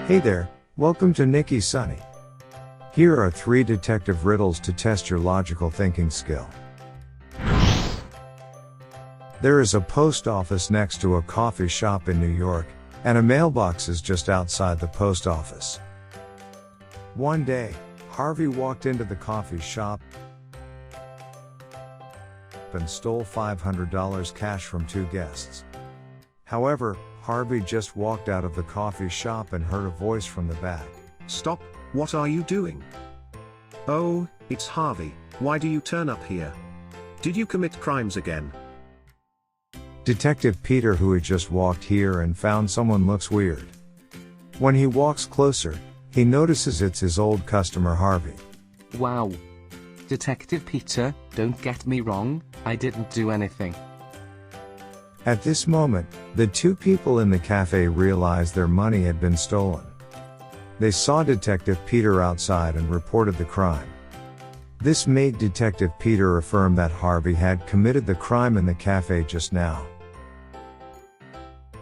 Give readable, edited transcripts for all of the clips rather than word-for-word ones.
Hey there, welcome to Nicky Sunny. Here are 3 detective riddles to test your logical thinking skill. There is a post office next to a coffee shop in New York, and a mailbox is just outside the post office. One day, Harvey walked into the coffee shop and stole $500 cash from 2 guests. However, Harvey just walked out of the coffee shop and heard a voice from the back. Stop, what are you doing? Oh, it's Harvey, why do you turn up here? Did you commit crimes again? Detective Peter, who had just walked here and found someone looks weird. When he walks closer, he notices it's his old customer Harvey. Wow. Detective Peter, don't get me wrong, I didn't do anything. At this moment, the 2 people in the cafe realized their money had been stolen. They saw Detective Peter outside and reported the crime. This made Detective Peter affirm that Harvey had committed the crime in the cafe just now.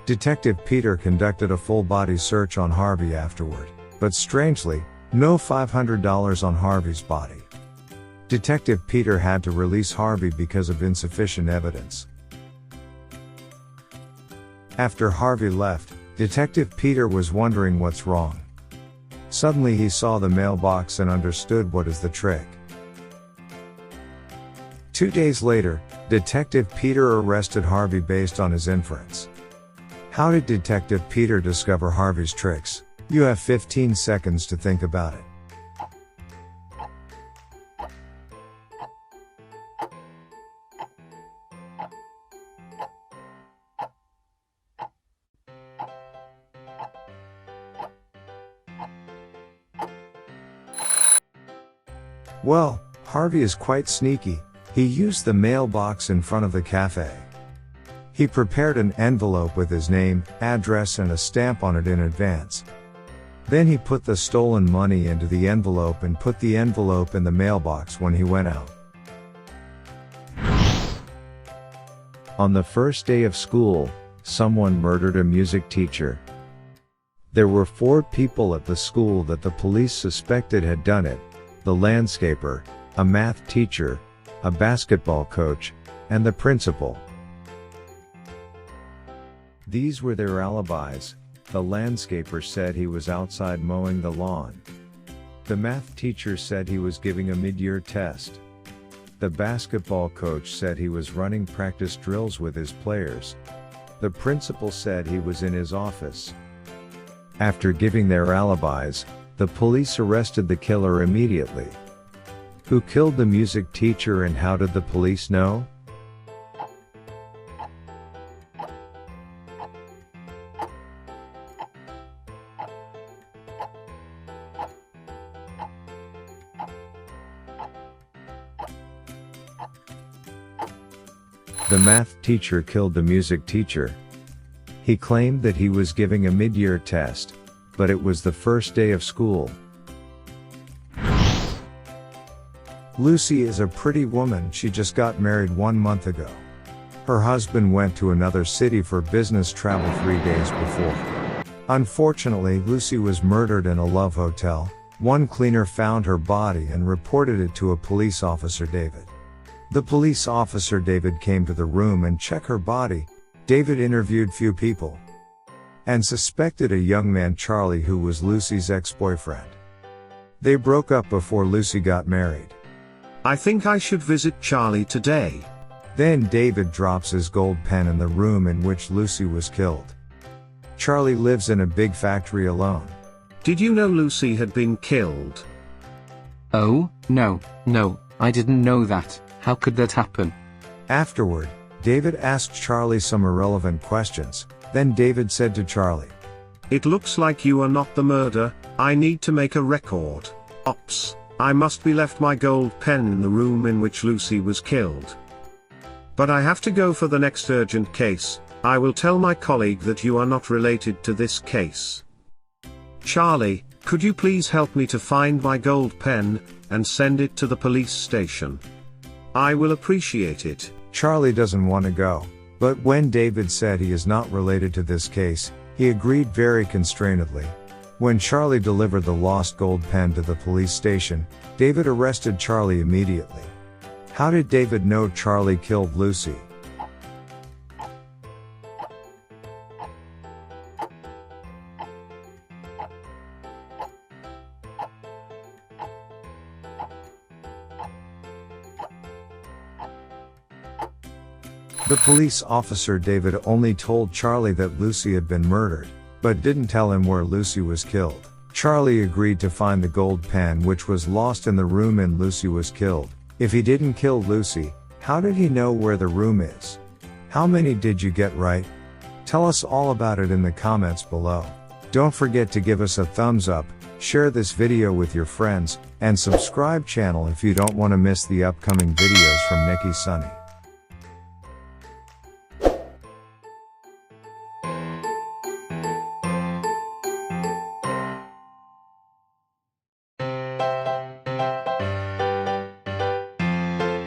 Detective Peter conducted a full-body search on Harvey afterward, but strangely, no $500 on Harvey's body. Detective Peter had to release Harvey because of insufficient evidence. After Harvey left, Detective Peter was wondering what's wrong. Suddenly he saw the mailbox and understood what is the trick. 2 days later, Detective Peter arrested Harvey based on his inference. How did Detective Peter discover Harvey's tricks? You have 15 seconds to think about it. Well, Harvey is quite sneaky. He used the mailbox in front of the cafe. He prepared an envelope with his name, address and a stamp on it in advance. Then he put the stolen money into the envelope and put the envelope in the mailbox when he went out. On the first day of school, someone murdered a music teacher. There were 4 people at the school that the police suspected had done it: the landscaper, a math teacher, a basketball coach, and the principal. These were their alibis. The landscaper said he was outside mowing the lawn. The math teacher said he was giving a mid-year test. The basketball coach said he was running practice drills with his players. The principal said he was in his office. After giving their alibis, the police arrested the killer immediately. Who killed the music teacher and how did the police know? The math teacher killed the music teacher. He claimed that he was giving a mid-year test, but it was the first day of school. Lucy is a pretty woman. She just got married 1 month ago. Her husband went to another city for business travel 3 days before. Unfortunately, Lucy was murdered in a love hotel. One cleaner found her body and reported it to a police officer, David. The police officer David came to the room and checked her body. David interviewed few people and suspected a young man, Charlie, who was Lucy's ex-boyfriend. They broke up before Lucy got married. I think I should visit Charlie today. Then David drops his gold pen in the room in which Lucy was killed. Charlie lives in a big factory alone. Did you know Lucy had been killed? Oh, no, I didn't know that. How could that happen? Afterward, David asked Charlie some irrelevant questions. Then David said to Charlie, "It looks like you are not the murderer. I need to make a record. Ops, I must be left my gold pen in the room in which Lucy was killed. But I have to go for the next urgent case. I will tell my colleague that you are not related to this case. Charlie, could you please help me to find my gold pen and send it to the police station? I will appreciate it." Charlie doesn't want to go, but when David said he is not related to this case, he agreed very constrainedly. When Charlie delivered the lost gold pen to the police station, David arrested Charlie immediately. How did David know Charlie killed Lucy? The police officer David only told Charlie that Lucy had been murdered, but didn't tell him where Lucy was killed. Charlie agreed to find the gold pen which was lost in the room and Lucy was killed. If he didn't kill Lucy, how did he know where the room is? How many did you get right? Tell us all about it in the comments below. Don't forget to give us a thumbs up, share this video with your friends, and subscribe channel if you don't want to miss the upcoming videos from Nicky Sunny.